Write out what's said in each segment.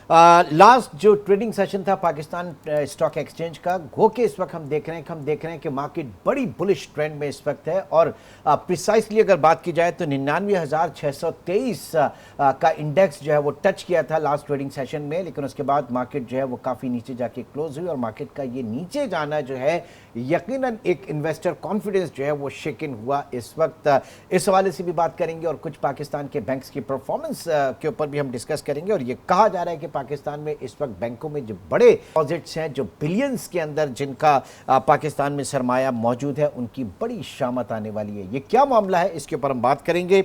Last जो trading session था Pakistan stock exchange का घो के इस वक्त हम देख रहे हैं कि मार्केट बड़ी बुलिश ट्रेंड में इस वक्त है और प्रिसाइसली अगर बात की जाए तो 99,623 का इंडेक्स जो है वो टच किया था लास्ट ट्रेडिंग सेशन में, लेकिन उसके बाद मार्केट जो है वो काफ़ी नीचे जाके क्लोज हुई और मार्केट का ये नीचे जाना जो है यकीनन एक इन्वेस्टर कॉन्फिडेंस जो है वो शेकन हुआ इस वक्त। इस हवाले से भी बात करेंगे और कुछ पाकिस्तान के बैंक्स की परफॉर्मेंस के ऊपर भी हम डिस्कस करेंगे। और ये कहा जा रहा है कि पाकिस्तान में इस वक्त बैंकों में जो बड़े डिपॉजिट्स हैं, जो बिलियंस के अंदर जिनका पाकिस्तान में सरमाया मौजूद है, उनकी बड़ी शामत आने वाली है। ये क्या मामला है, इसके ऊपर हम बात करेंगे।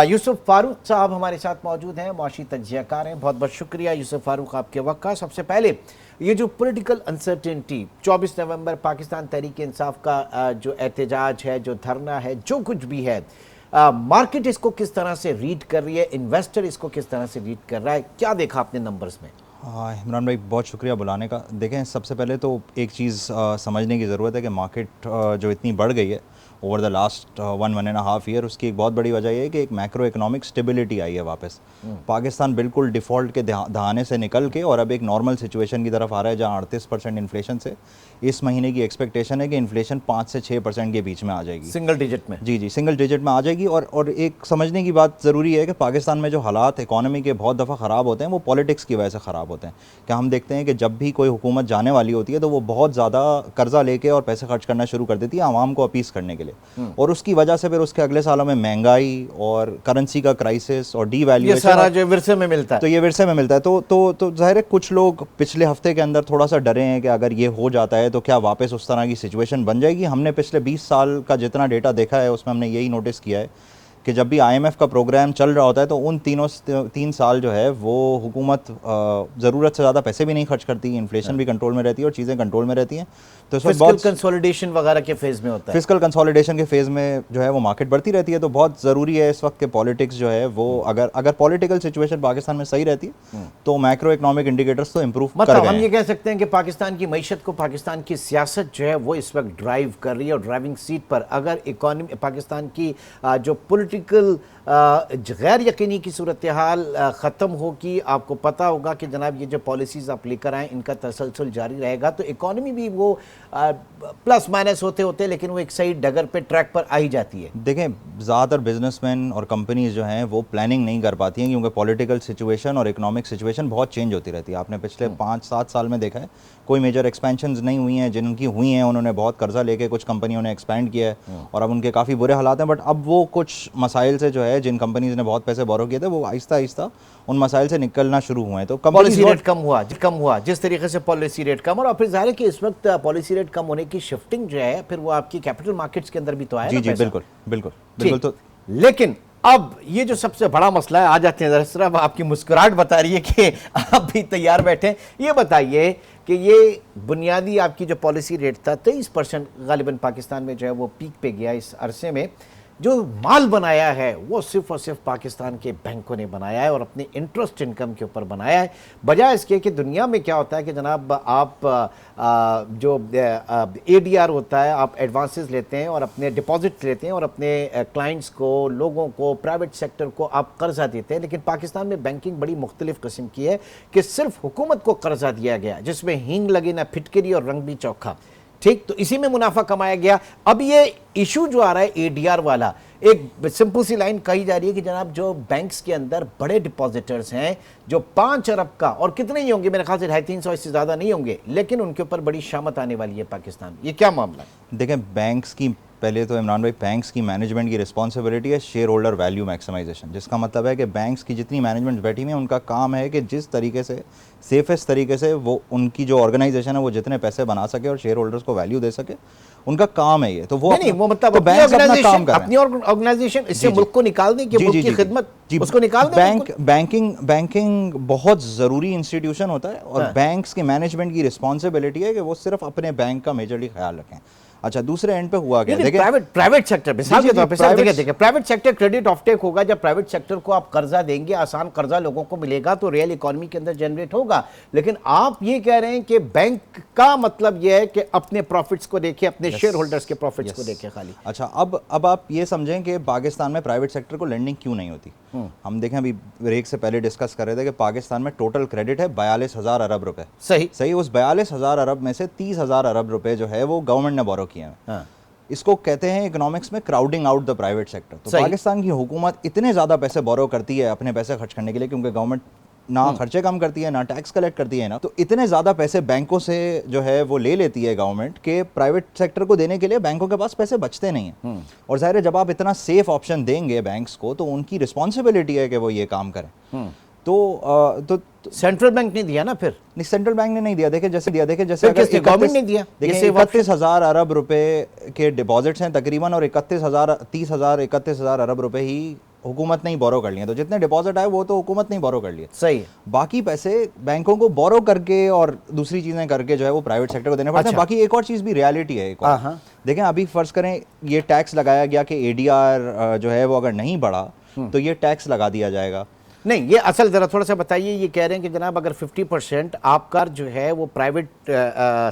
यूसुफ फारूक साहब हमारे साथ मौजूद हैं, मुआशी तज्जियाकार हैं। बहुत बहुत शुक्रिया यूसुफ फारूक आपके वक्त का। सबसे पहले ये जो पॉलिटिकल अनसर्टेनिटी 24 नवंबर पाकिस्तान तहरीक इंसाफ का जो एहतजाज है, जो धरना है, जो कुछ भी है, मार्केट इसको किस तरह से रीड कर रही है, इन्वेस्टर इसको किस तरह से रीड कर रहा है, क्या देखा आपने नंबर्स में? हाँ इमरान भाई, बहुत शुक्रिया बुलाने का। देखें, सबसे पहले तो एक चीज़ समझने की ज़रूरत है कि मार्केट जो इतनी बढ़ गई है ओवर द लास्ट 1.5 ईयर, उसकी एक बहुत बड़ी वजह यह है कि एक मैक्रो इकोनॉमिक स्टेबिलिटी आई है वापस। पाकिस्तान बिल्कुल डिफ़ॉल्ट के दहाने से निकल के और अब एक नॉर्मल सिचुएशन की तरफ आ रहा है, जहाँ 38% इन्फ्लेशन से इस महीने की एक्सपेक्टेशन है कि इन्फ्लेशन 5 से 6% के बीच में आ जाएगी, सिंगल डिजिट में। जी, सिंगल डिजिट में आ जाएगी। और एक समझने की बात ज़रूरी है कि पाकिस्तान में जो हालात इकोनॉमी के बहुत दफ़ा ख़राब होते हैं वो पॉलिटिक्स की वजह से ख़राब होते हैं। क्या हम देखते हैं कि जब भी कोई हुकूमत जाने वाली होती है तो वो बहुत ज़्यादा कर्जा लेके और पैसे खर्च करना शुरू कर देती है आवाम को अपीस करने के लिए, और उसकी वजह से फिर उसके अगले सालों में महंगाई और करेंसी का क्राइसिस और डीवैल्यूएशन, ये सारा जो विरसे में मिलता है, तो ये विरसे में मिलता है। तो जाहिर है कुछ लोग पिछले हफ्ते के अंदर थोड़ा सा डरे हैं कि अगर ये हो जाता है तो क्या वापस उस तरह की सिचुएशन बन जाएगी। हमने पिछले 20 साल का जितना डेटा देखा है उसमें हमने यही नोटिस किया है कि जब भी IMF का प्रोग्राम चल रहा होता है तो उन 3 साल जो है वो हुकूमत ज़रूरत से ज़्यादा पैसे भी नहीं खर्च करती, इन्फ्लेशन भी कंट्रोल में रहती है और चीज़ें कंट्रोल में रहती हैं। तो इस वक्त बहुत कंसोलिडेशन वगैरह के फेज में होता है, फिजिकल कंसोलिडेशन के फेज़ में जो है वो मार्केट बढ़ती रहती है। तो बहुत ज़रूरी है इस वक्त के पॉलिटिक्स जो है वो अगर पॉलिटिकल सिचुएशन पाकिस्तान में सही रहती है तो मैक्रो इकोनॉमिक इंडिकेटर्स तो इंप्रूव कर गए हैं। हम ये कह सकते हैं कि पाकिस्तान की मईशत को पाकिस्तान की सियासत जो है वो इस वक्त ड्राइव कर रही है, और ड्राइविंग सीट पर अगर इकोनॉमी पाकिस्तान की जो पॉलिटिकल गैर यकीनी की सूरत हाल ख़त्म होगी, आपको पता होगा कि जनाब ये जो पॉलिसीज़ आप लेकर आएँ इनका तसलसल जारी रहेगा, तो इकॉनमी भी वो प्लस माइनस होते होते लेकिन वो एक सही डगर पे ट्रैक पर आ ही जाती है। देखें, ज़्यादातर बिजनेसमैन और कंपनीज जो हैं वो प्लानिंग नहीं कर पाती हैं क्योंकि पॉलिटिकल सिचुएशन और इकोनॉमिक सिचुएशन बहुत चेंज होती रहती है। आपने पिछले 5-7 साल में देखा है कोई मेजर एक्सपेंशंस नहीं हुई हैं, जिनकी हुई हैं उन्होंने बहुत कर्जा लेके कुछ कंपनियों ने एक्सपेंड किया है और अब उनके काफ़ी बुरे हालात हैं। बट अब वो कुछ मसाइल से जो है जिन कंपनीज ने बहुत पैसे बोरो किए थे वो आहिस्ता आहिस्ता उन मसाइल से निकलना शुरू हुए हैं। तो पॉलिसी रेट कम हुआ जिस तरीके से पॉलिसी रेट कम, और फिर जाहिर है कि इस वक्त पॉलिसी रेट कम होने की शिफ्टिंग जो है फिर वो आपकी कैपिटल मार्केट्स के अंदर भी तो आया। जी, बिल्कुल। तो लेकिन अब ये जो सबसे बड़ा मसला है, आ जाते हैं जरा, आपकी मुस्कुराहट बता रही है कि आप भी तैयार बैठे। ये बताइए कि ये बुनियादी आपकी जो पॉलिसी रेट था 23% गालिबन पाकिस्तान में जो है वो पीक पे गया इस अरसे में, जो माल बनाया है वो सिर्फ और सिर्फ पाकिस्तान के बैंकों ने बनाया है और अपनी इंटरेस्ट इनकम के ऊपर बनाया है, बजाय इसके कि दुनिया में क्या होता है कि जनाब आप जो ADR होता है, आप एडवांसेस लेते हैं और अपने डिपॉजिट लेते हैं और अपने क्लाइंट्स को, लोगों को, प्राइवेट सेक्टर को आप कर्जा देते हैं। लेकिन पाकिस्तान में बैंकिंग बड़ी मुख्तलिफ किस्म की है कि सिर्फ हुकूमत को कर्जा दिया गया जिसमें हींग लगी ना फिटकरी और रंग भी चोखा, ठीक, तो इसी में मुनाफा कमाया गया। अब ये इशू जो आ रहा है ADR वाला, एक सिंपल सी लाइन कही जा रही है कि जनाब जो बैंक्स के अंदर बड़े डिपॉजिटर्स हैं जो 5 अरब का, और कितने ही होंगे, मेरे ख्याल से 250-300 इससे ज़्यादा नहीं होंगे, लेकिन उनके ऊपर बड़ी शामत आने वाली है पाकिस्तान। ये क्या मामला है? देखें, बैंक्स की, पहले तो इमरान भाई, बैंक्स की मैनेजमेंट की रिस्पॉन्सिबिलिटी है शेयर होल्डर वैल्यू मैक्सिमाइजेशन, जिसका मतलब है कि बैंक्स की जितनी मैनेजमेंट बैठी हुई है उनका काम है कि जिस तरीके से सेफेस्ट तरीके से वो उनकी जो ऑर्गेनाइजेशन है वो जितने पैसे बना सके और शेयर होल्डर्स को वैल्यू दे सके, उनका काम है ये। तो वो नहीं, वो मतलब तो बैंक्स अपना काम कर रहे हैं, अपनी ऑर्गेनाइजेशन इससे मुल्क को निकाल दें कि मुल्क की खिदमत उसको निकाल दें। बैंकिंग बहुत ज़रूरी इंस्टीट्यूशन होता है और बैंक्स के मैनेजमेंट की रिस्पॉन्सिबिलिटी है कि वो सिर्फ अपने बैंक का मेजरली ख्याल रखें। अच्छा दूसरे एंड पे हुआ क्या, देखिए प्राइवेट सेक्टर मिसाल के तौर पे सर private- देखिए प्राइवेट सेक्टर क्रेडिट ऑफटेक होगा, जब प्राइवेट सेक्टर को आप कर्जा देंगे, आसान कर्जा लोगों को मिलेगा तो रियल इकोनॉमी के अंदर जनरेट होगा। लेकिन आप ये कह रहे हैं कि बैंक का मतलब ये है कि अपने प्रॉफिट्स को देखे, अपने शेयर होल्डर्स के प्रॉफिट्स को देखे खाली। अच्छा अब आप ये समझें कि पाकिस्तान में प्राइवेट सेक्टर को लेंडिंग क्यों नहीं होती। हम देखें अभी ब्रेक से पहले डिस्कस कर रहे थे कि पाकिस्तान में टोटल क्रेडिट है 42,000 अरब रुपए। सही, उस 42,000 अरब में से 30,000 अरब रुपए जो है वो गवर्नमेंट ने बोरो किए हैं। हाँ। इसको कहते हैं इकोनॉमिक्स में crowding out the private sector. तो पाकिस्तान की हुकूमत इतने ज़्यादा पैसे बोरो करती है अपने पैसे खर्च करने के लिए, क्योंकि गवर्नमेंट ना खर्चे कम करती है ना टैक्स कलेक्ट करती है ना, तो इतने ज़्यादा पैसे बैंकों से जो है वो ले लेती है गवर्नमेंट के प्राइवेट सेक्टर को देने के लिए बैंकों के पास पैसे बचते नहीं हैं। और जाहिर है जब आप इतना सेफ ऑप्शन देंगे बैंक्स को तो उनकी रिस्पॉन्सिबिलिटी है कि वो ये काम करें। तो सेंट्रल बैंक ने दिया ना, फिर नहीं सेंट्रल बैंक ने नहीं दिया। देखिए जैसे गवर्नमेंट ने दिया। देखिए 31,000 अरब रुपए के डिपॉजिट्स हैं तकरीबन, और 31,000 अरब रुपए ही हुकूमत ने ही बोरो कर लिए। तो जितने डिपॉजिट आए वो तो हुकूमत ने ही बोरो कर लिए। सही है। बाकी पैसे बैंकों को बोरो करके और दूसरी चीजें करके जो है वो प्राइवेट सेक्टर को देने पड़ते हैं। बाकी एक और चीज भी रियलिटी है एक और। देखें अभी फर्ज करें ये टैक्स लगाया गया कि एडीआर जो है वो अगर नहीं बढ़ा तो ये टैक्स लगा दिया जाएगा। नहीं, ये असल जरा थोड़ा सा बताइए। ये कह रहे हैं कि जनाब अगर 50% आपका जो है वो प्राइवेट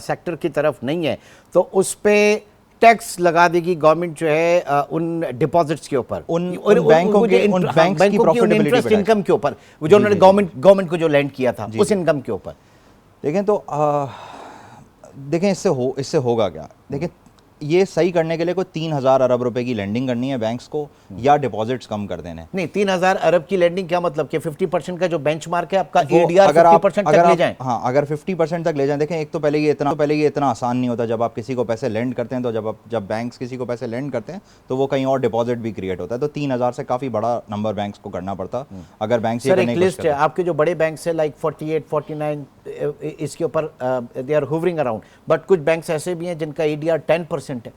सेक्टर की तरफ नहीं है तो उस पे टैक्स लगा देगी गवर्नमेंट जो है उन डिपॉजिट्स के ऊपर, उन बैंकों के उन बैंक्स की प्रॉफिटेबिलिटी इंटरेस्ट इनकम के ऊपर, जो उन्होंने गवर्नमेंट को जो लैंड किया था उस इनकम के ऊपर। देखें तो देखें इससे होगा क्या। देखें ये सही करने के लिए कोई 3,000 अरब रुपए की लेंडिंग करनी है बैंक्स को या डिपॉजिट्स कम कर देने। नहीं, 3,000 अरब की लेंडिंग क्या मतलब कि 50% का जो बेंचमार्क है आपका एडीआर 50% तक ले जाएं। हाँ, अगर 50% तक ले जाएं। देखें एक तो पहले ये इतना आसान नहीं होता। जब आप किसी को पैसे लेंड करते हैं तो जब बैंक्स किसी को पैसे लेंड करते हैं तो वो कहीं और डिपॉजिट भी क्रिएट होता है। तो 3,000 से काफी बड़ा नंबर बैंक्स को करना पड़ता अगर बैंक सर एक लिस्ट है आपके जो बड़े बैंक है लाइक 48, 49 इसके ऊपर they are hovering around, but कुछ बैंक्स ऐसे भी हैं जिनका एडीआर 10% है।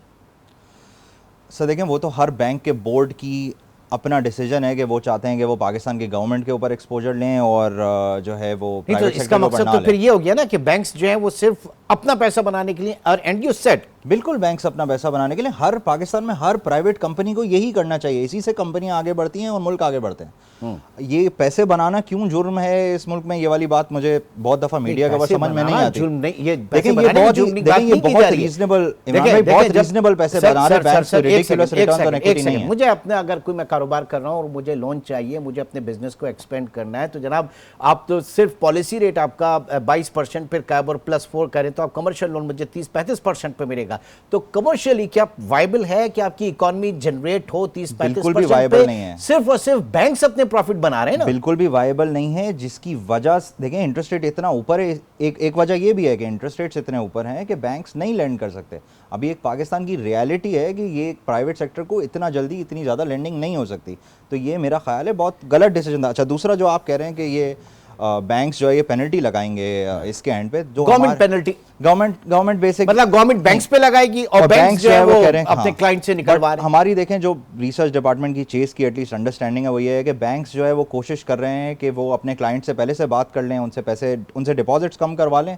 सर देखें वो तो हर बैंक के बोर्ड की अपना डिसीजन है कि वो चाहते हैं कि वो पाकिस्तान की गवर्नमेंट के ऊपर एक्सपोजर लें और जो है वो प्राइवेट सेक्टर इसका मकसद तो फिर ये हो गया ना कि बैंक्स जो हैं वो सिर्फ अपना पैसा बनाने के लिए, और एंड यू सेड बिल्कुल बैंक्स अपना पैसा बनाने के लिए, हर पाकिस्तान में हर प्राइवेट कंपनी को यही करना चाहिए। इसी से कंपनियां आगे बढ़ती हैं और मुल्क आगे बढ़ते हैं। ये पैसे बनाना क्यों जुर्म है इस मुल्क में, ये वाली बात मुझे बहुत दफा मीडिया के बाद समझ में नहीं आती। देखिए ये बहुत रीजनेबल पैसे बना रहे हैं। मुझे अपने अगर कोई मैं कारोबार कर रहा हूं और मुझे लोन चाहिए, मुझे अपने बिजनेस को एक्सपेंड करना है, तो जनाब आप तो सिर्फ पॉलिसी रेट आपका 22% फिर कैबर +4 करें तो आप कमर्शियल लोन मुझे 30-35% पे मिलेगा। तो कमर्शियली क्या वायबल है कि आपकी इकोनॉमी जनरेट हो 30-35% पे? सिर्फ और सिर्फ बैंक्स अपने प्रॉफिट बना रहे हैं ना। बिल्कुल भी वायबल नहीं है, जिसकी वजह देखें इंटरेस्ट रेट इतना ऊपर है। एक वजह ये भी है कि इंटरेस्ट रेट्स इतने ऊपर हैं कि बैंक्स नहीं लेंड कर सकते। अभी एक पाकिस्तान की रियलिटी है कि ये प्राइवेट सेक्टर को इतना जल्दी इतनी ज़्यादा लेंडिंग नहीं हो सकती। तो ये मेरा ख्याल है बहुत गलत डिसीजन था। अच्छा दूसरा जो आप कह रहे हैं कि ये बैंक्स जो है ये पेनल्टी लगाएंगे इसके एंड पे, जो गवर्नमेंट पेनल्टी गवर्नमेंट बेसिक मतलब गवर्नमेंट बैंक्स पे लगाएगी और बैंक्स जो है वो कह रहे हैं अपने क्लाइंट से निकलवा रहे हैं। हमारी देखें जो रिसर्च डिपार्टमेंट की चेस की एटलीस्ट अंडरस्टैंडिंग है वो ये है कि बैंक्स जो है वो कोशिश कर रहे हैं कि वो अपने क्लाइंट से पहले से बात कर लें, उनसे डिपॉजिट्स कम करवा लें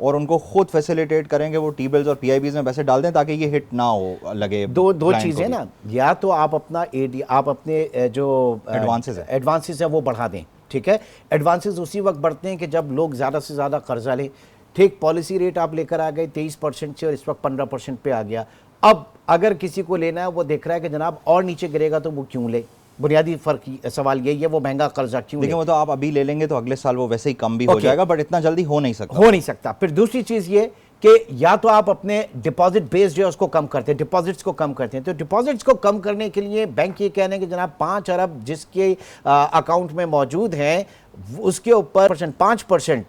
और उनको खुद फैसिलिटेट करें कि वो टी बिल्स और पीआईबीज में पैसे डाल दें ताकि ये हिट ना हो लगे। दो चीजें ना, या तो आप अपने जो एडवांसेस है वो बढ़ा दें, ठीक है। एडवांसेस उसी वक्त बढ़ते हैं कि जब लोग ज़्यादा से ज़्यादा कर्जा लें। ठीक, पॉलिसी रेट आप लेकर आ गए 23% से और इस वक्त 15% पे आ गया। अब अगर किसी को लेना है वो देख रहा है कि जनाब और नीचे गिरेगा तो वो क्यों ले। बुनियादी फर्क सवाल यही है, वो महंगा कर्जा क्यों ले। वो तो आप अभी ले लेंगे तो अगले साल वो वैसे ही कम भी हो जाएगा, बट इतना जल्दी हो नहीं सकता। फिर दूसरी चीज़ ये कि या तो आप अपने डिपॉजिट बेस जो है उसको कम करते हैं, डिपॉजिट्स को कम करते हैं। तो डिपॉजिट्स को कम करने के लिए बैंक ये कह रहे हैं कि जनाब 5 अरब जिसके अकाउंट में मौजूद हैं उसके ऊपर 5%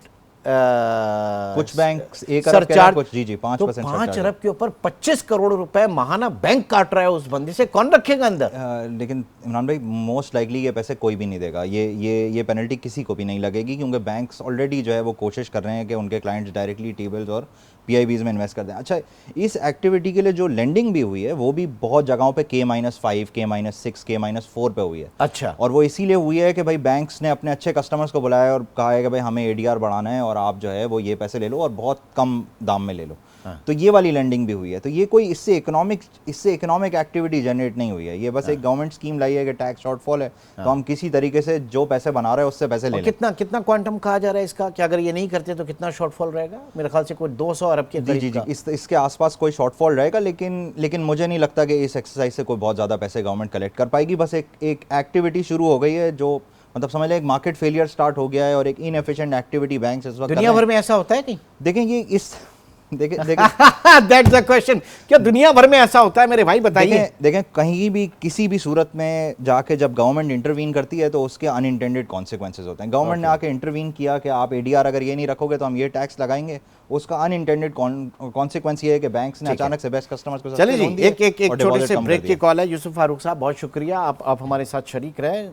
कुछ बैंक 1 अरब के कुछ जी 5%। 5 अरब के ऊपर 25 करोड़ रुपए महाना बैंक काट रहा है उस बंदी से, कौन रखेगा अंदर? लेकिन इमरान भाई मोस्ट लाइकली ये पैसे कोई भी नहीं देगा। ये पेनल्टी किसी को भी नहीं लगेगी क्योंकि बैंक्स ऑलरेडी जो है वो कोशिश कर रहे हैं कि उनके क्लाइंट्स डायरेक्टली टी बिल्स और पीआईबीज में इन्वेस्ट कर दें। अच्छा, इस एक्टिविटी के लिए जो लेंडिंग भी हुई है वो भी बहुत जगहों पे K-5, K-6, K-4 पे हुई है। अच्छा, और वो इसीलिए हुई है कि भाई बैंक्स ने अपने अच्छे कस्टमर्स को बुलाया और कहा है कि भाई हमें एडीआर बढ़ाना है और आप जो है वो ये पैसे ले लो और बहुत कम दाम में ले लो। तो ये वाली लैंडिंग भी हुई है। तो ये कोई इससे इकोनॉमिक एक्टिविटी जनरेट नहीं हुई है, ये बस एक गवर्नमेंट स्कीम लाई है कि टैक्स शॉर्टफॉल है तो हम किसी तरीके से जो पैसे बना रहे हैं उससे पैसे ले लें। कितना क्वांटम कहा जा रहा है इसका कि अगर ये नहीं करते तो कितना शॉर्टफॉल रहेगा? मेरे ख्याल से कोई 200 अरब के जी जी जी इसके आसपास कोई शॉर्टफॉल रहेगा, लेकिन मुझे नहीं लगता कि इस एक्सरसाइज से कोई बहुत ज़्यादा पैसे गवर्नमेंट कलेक्ट कर पाएगी। बस एक एक्टिविटी शुरू हो गई है जो मतलब समझ लें एक मार्केट फेलियर स्टार्ट हो गया है और एक इनएफिशिएंट एक्टिविटी बैंक इस वक्त दुनिया भर में ऐसा होता है नहीं? देखें ये इस देखें दैट्स द क्वेश्चन, क्या दुनिया भर में ऐसा होता है मेरे भाई? बताइए। देखें कहीं भी किसी भी सूरत में जाके जब गवर्नमेंट इंटरवीन करती है तो उसके अनइंटेंडेड कॉन्सिक्वेंसेज होते हैं। गवर्नमेंट ने आके इंटरवीन किया कि आप एडीआर अगर ये नहीं रखोगे तो हम ये टैक्स लगाएंगे, उसका अनइंटेंडेड कॉन्सिक्वेंस ये है कि बैंक्स ने अचानक से बेस्ट कस्टमर्स को चलिए जी, एक छोटे से ब्रेक की कॉल है। यूसुफ फारूक साहब बहुत शुक्रिया, आप हमारे साथ शरीक रहे।